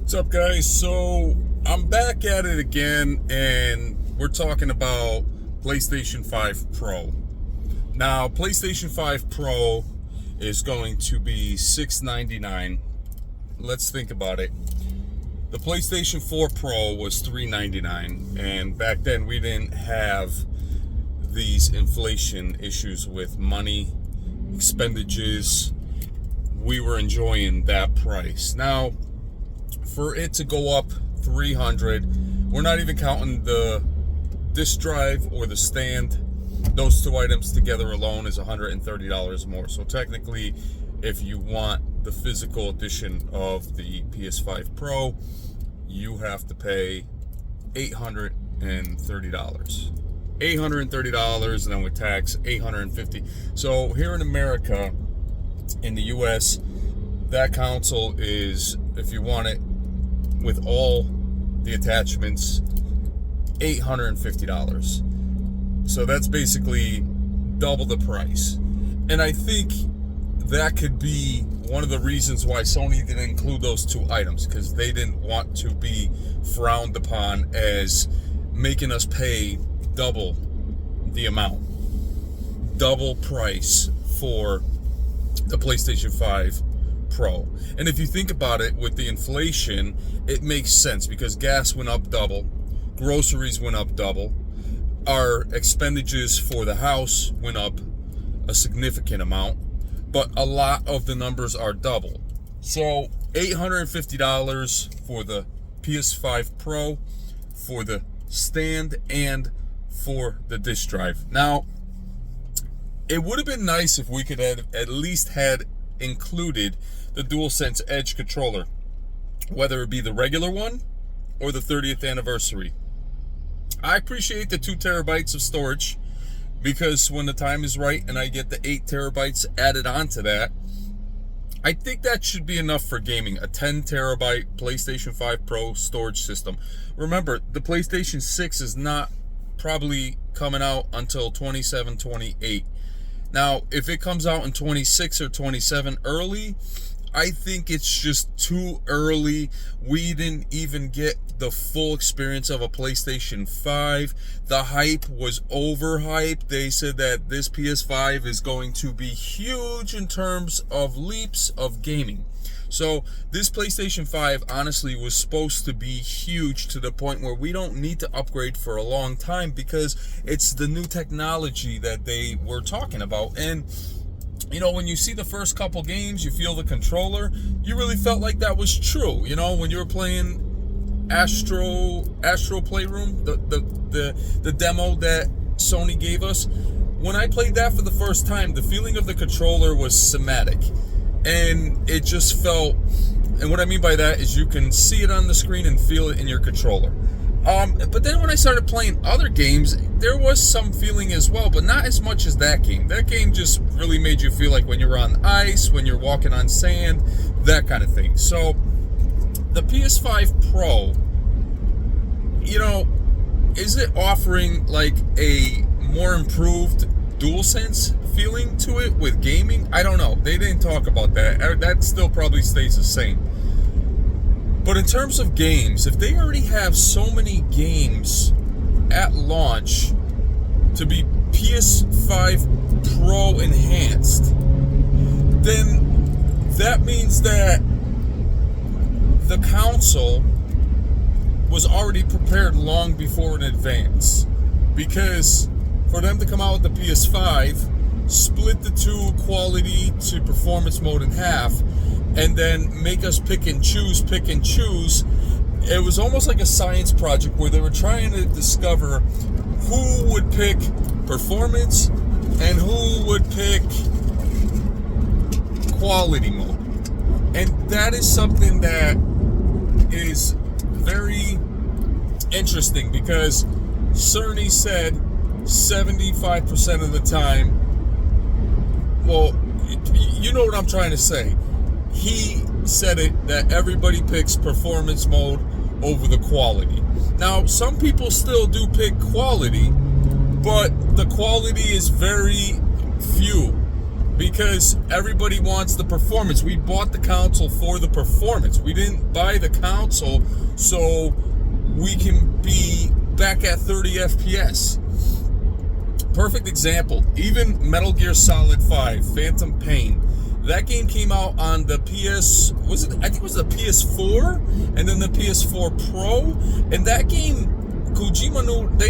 What's up, guys? So I'm back at it again, and we're talking about PlayStation 5 Pro. Now, PlayStation 5 Pro is going to be $699. Let's think about it. The PlayStation 4 Pro was $399, and back then we didn't have these inflation issues with money, expenditures. We were enjoying that price. Now, for it to go up $300, we're not even counting the disk drive or the stand. Those two items together alone is $130 more. So technically, if you want the physical edition of the PS5 Pro, you have to pay $830. $830, and then with tax, $850. So here in America, in the US, that console is, if you want it with all the attachments, $850. So that's basically double the price. And I think that could be one of the reasons why Sony didn't include those two items, because they didn't want to be frowned upon as making us pay double the amount, double price for the PlayStation 5 Pro. And if you think about it, with the inflation, it makes sense because gas went up double, groceries went up double, our expenditures for the house went up a significant amount, but a lot of the numbers are double. So $850 for the PS5 Pro, for the stand, and for the disk drive. Now, it would have been nice if we could have at least had included the DualSense Edge controller, whether it be the regular one or the 30th anniversary. I appreciate the 2 terabytes of storage, because when the time is right and I get the 8 terabytes added onto that, I think that should be enough for gaming. A 10 terabyte PlayStation 5 Pro storage system. Remember, the PlayStation 6 is not probably coming out until 27, 28. Now, if it comes out in 26 or 27 early, I think it's just too early. We didn't even get the full experience of a PlayStation 5. The hype was overhyped. They said that this PS5 is going to be huge in terms of leaps of gaming. So this PlayStation 5 honestly was supposed to be huge to the point where we don't need to upgrade for a long time, because it's the new technology that they were talking about. And you know, when you see the first couple games, you feel the controller, you really felt like that was true. You know, when you were playing Astro Playroom, the demo that Sony gave us, when I played that for the first time, the feeling of the controller was cinematic. And it just felt, and what I mean by that is you can see it on the screen and feel it in your controller. But then when I started playing other games, there was some feeling as well, but not as much as that game. That game just really made you feel like when you're on ice, when you're walking on sand, that kind of thing. So the PS5 Pro, you know, is it offering like a more improved DualSense feeling to it with gaming? I don't know. They didn't talk about that. That still probably stays the same. But in terms of games, if they already have so many games at launch to be PS5 Pro enhanced, then that means that the console was already prepared long before in advance. Because for them to come out with the PS5, split the two quality to performance mode in half, and then make us pick and choose, it was almost like a science project where they were trying to discover who would pick performance and who would pick quality mode. And that is something that is very interesting, because CERNY said 75% of the time, well, you know what I'm trying to say. He said it that everybody picks performance mode over the quality. Now, some people still do pick quality, but the quality is very few. because everybody wants the performance. We bought the console for the performance. We didn't buy the console so we can be back at 30 FPS. Perfect example, even Metal Gear Solid 5, Phantom Pain. That game came out on the I think it was the PS4 and then the PS4 Pro. And that game, Kojima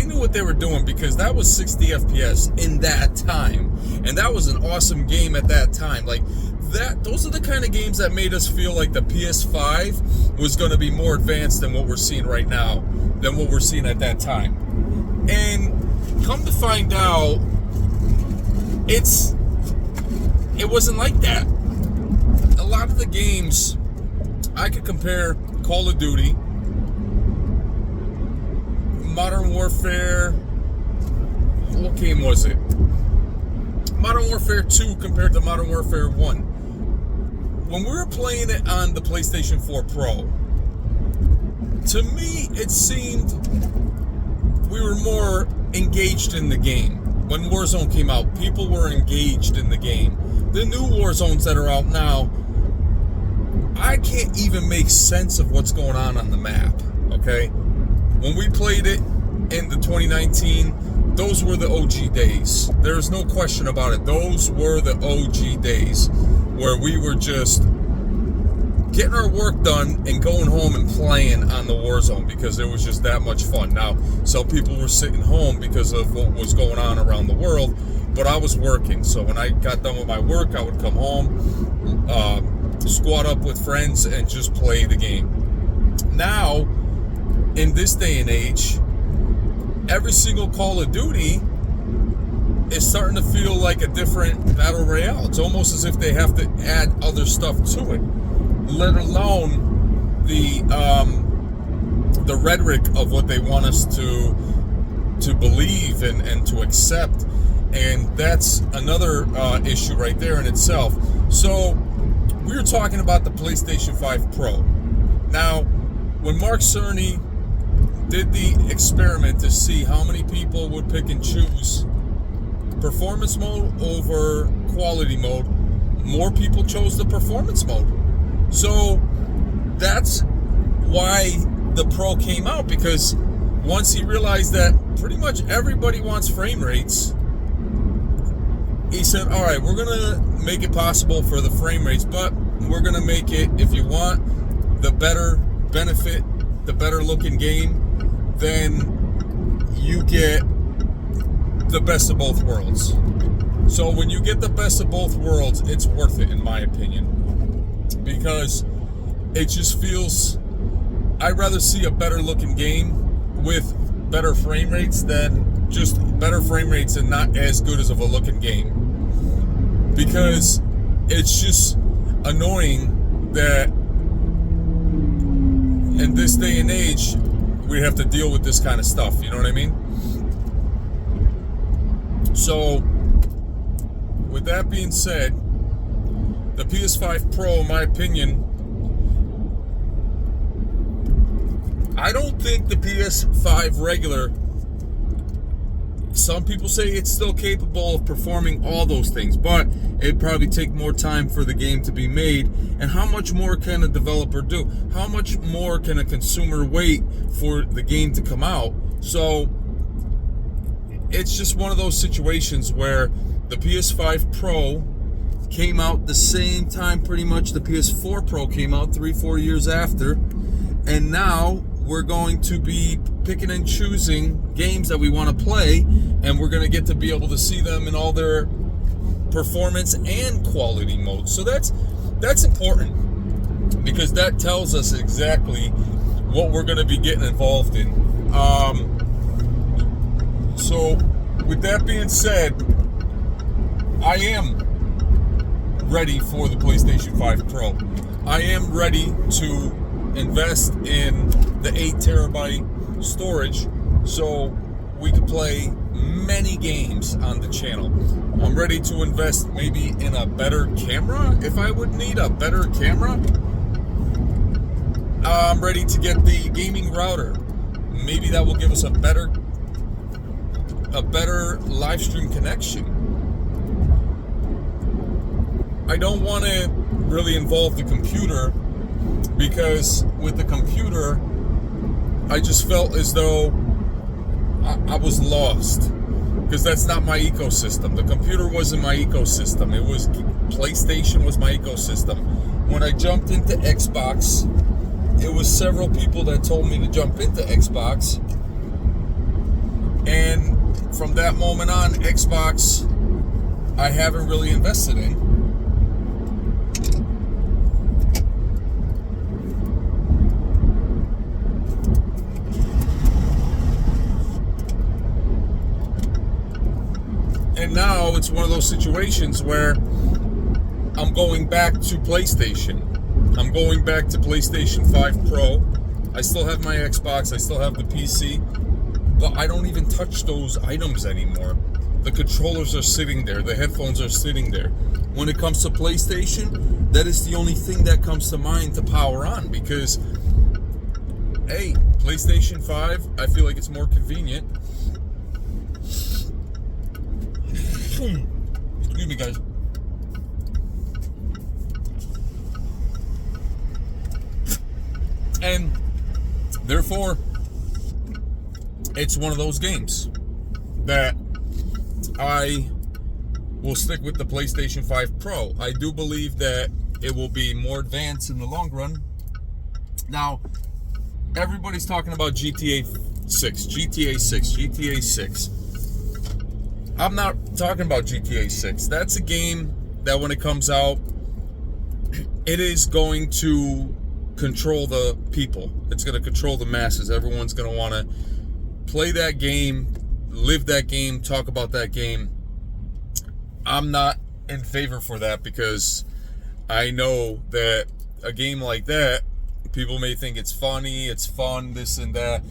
knew what they were doing, because that was 60 FPS in that time. And that was an awesome game at that time. Like that, those are the kind of games that made us feel like the PS5 was going to be more advanced than what we're seeing right now, than what we're seeing at that time. And come to find out, it wasn't like that. A lot of the games, I could compare Call of Duty, Modern Warfare, what game was it? Modern Warfare 2 compared to Modern Warfare 1. When we were playing it on the PlayStation 4 Pro, to me, it seemed we were more engaged in the game. When Warzone came out, people were engaged in the game. The new Warzones that are out now, I can't even make sense of what's going on the map, okay? When we played it in the 2019, those were the OG days. There's no question about it. Those were the OG days where we were just getting our work done and going home and playing on the Warzone because it was just that much fun. Now, some people were sitting home because of what was going on around the world, but I was working. So when I got done with my work, I would come home, squat up with friends, and just play the game. Now, in this day and age, every single Call of Duty is starting to feel like a different battle royale. It's almost as if they have to add other stuff to it, let alone the rhetoric of what they want us to believe and to accept. And that's another issue right there in itself. So we were talking about the PlayStation 5 Pro. Now, when Mark Cerny did the experiment to see how many people would pick and choose performance mode over quality mode, more people chose the performance mode. So that's why the Pro came out, because once he realized that pretty much everybody wants frame rates, he said, all right, we're going to make it possible for the frame rates, but we're going to make it, if you want the better benefit, the better looking game, then you get the best of both worlds. So when you get the best of both worlds, it's worth it, in my opinion, because it just feels, I'd rather see a better looking game with better frame rates than just better frame rates and not as good as of a looking game, because it's just annoying that in this day and age we have to deal with this kind of stuff, you know what I mean? So with that being said, the PS5 Pro, in my opinion, I don't think the PS5 regular, some people say it's still capable of performing all those things, but it'd probably take more time for the game to be made. And how much more can a developer do? How much more can a consumer wait for the game to come out? So it's just one of those situations where the PS5 Pro came out the same time pretty much the PS4 Pro came out 3-4 years after, and now we're going to be picking and choosing games that we want to play, and we're going to get to be able to see them in all their performance and quality modes. So that's important, because that tells us exactly what we're going to be getting involved in. So with that being said, I am ready for the PlayStation 5 Pro. I am ready to invest in the 8 terabyte storage so we can play many games on the channel. I'm ready to invest maybe in a better camera if I would need a better camera. I'm ready to get the gaming router. Maybe that will give us a better live stream connection. I don't want to really involve the computer, because with the computer, I just felt as though I was lost, because that's not my ecosystem. The computer wasn't my ecosystem. It was PlayStation was my ecosystem. When I jumped into Xbox, it was several people that told me to jump into Xbox, and from that moment on, Xbox I haven't really invested in. And now it's one of those situations where I'm going back to PlayStation. I'm going back to PlayStation 5 Pro. I still have my Xbox, I still have the PC, but I don't even touch those items anymore. The controllers are sitting there, the headphones are sitting there. When it comes to PlayStation, that is the only thing that comes to mind to power on, because, hey, PlayStation 5, I feel like it's more convenient. Excuse me, guys. And therefore, it's one of those games that I will stick with the PlayStation 5 Pro. I do believe that it will be more advanced in the long run. Now, everybody's talking about GTA 6. I'm not talking about GTA 6. That's a game that when it comes out, it is going to control the people. It's going to control the masses. Everyone's going to want to play that game, live that game, talk about that game. I'm not in favor for that, because I know that a game like that, people may think it's funny, it's fun, this and that.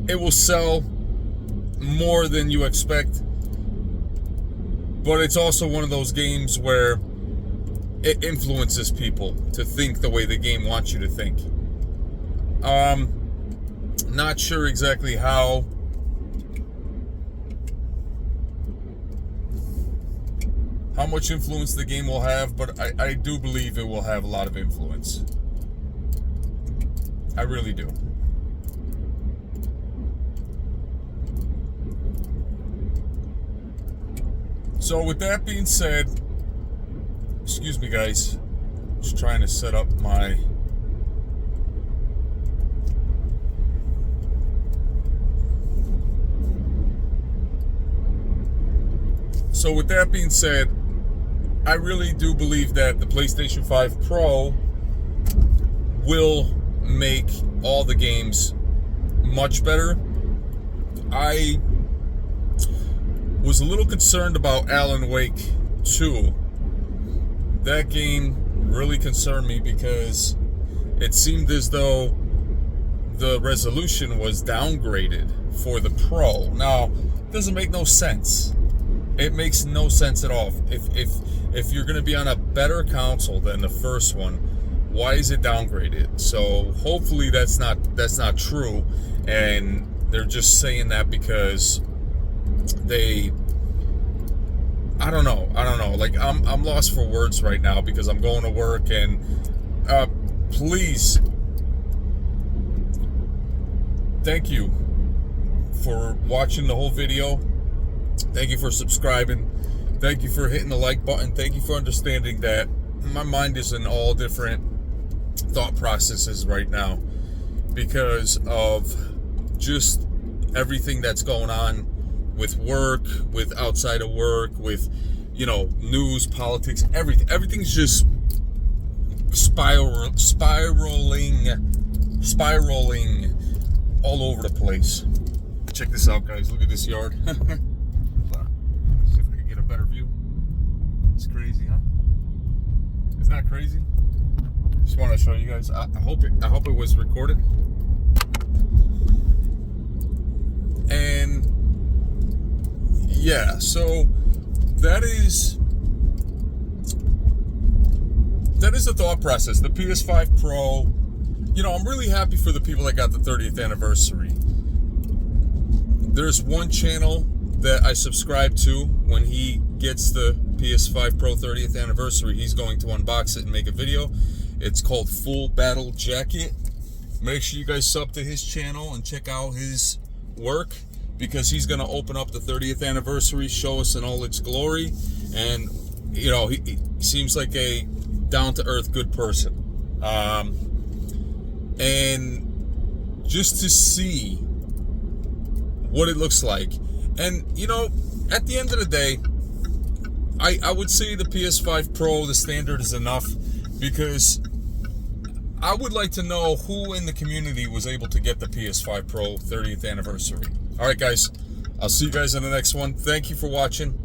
It will sell more than you expect, but it's also one of those games where it influences people to think the way the game wants you to think. Not sure exactly how much influence the game will have, but I do believe it will have a lot of influence. I really do. So with that being said, excuse me guys, just trying to set up my So with that being said, I really do believe that the PlayStation 5 Pro will make all the games much better. I was a little concerned about Alan Wake 2. That game really concerned me because it seemed as though the resolution was downgraded for the Pro. Now, it doesn't make no sense. It makes no sense at all. If you're going to be on a better console than the first one, why is it downgraded? So hopefully that's not true, and they're just saying that because I don't know. Like I'm lost for words right now because I'm going to work, and please, thank you for watching the whole video. Thank you for subscribing. Thank you for hitting the like button. Thank you for understanding that my mind is in all different thought processes right now because of just everything that's going on with work, with outside of work, with, news, politics, everything. Everything's just spiraling all over the place. Check this out, guys. Look at this yard. See if I can get a better view. It's crazy, huh? Isn't that crazy? Just want to show you guys. I hope it was recorded. And yeah, so that is the thought process. The PS5 Pro, I'm really happy for the people that got the 30th anniversary. There's one channel that I subscribe to, when he gets the PS5 Pro 30th anniversary, he's going to unbox it and make a video. It's called Full Battle Jacket. Make sure you guys sub to his channel and check out his work, because he's going to open up the 30th anniversary, show us in all its glory. And, you know, he seems like a down-to-earth good person. And just to see what it looks like. And, you know, at the end of the day, I would say the PS5 Pro, the standard, is enough, because I would like to know who in the community was able to get the PS5 Pro 30th anniversary. All right, guys, I'll see you guys in the next one. Thank you for watching.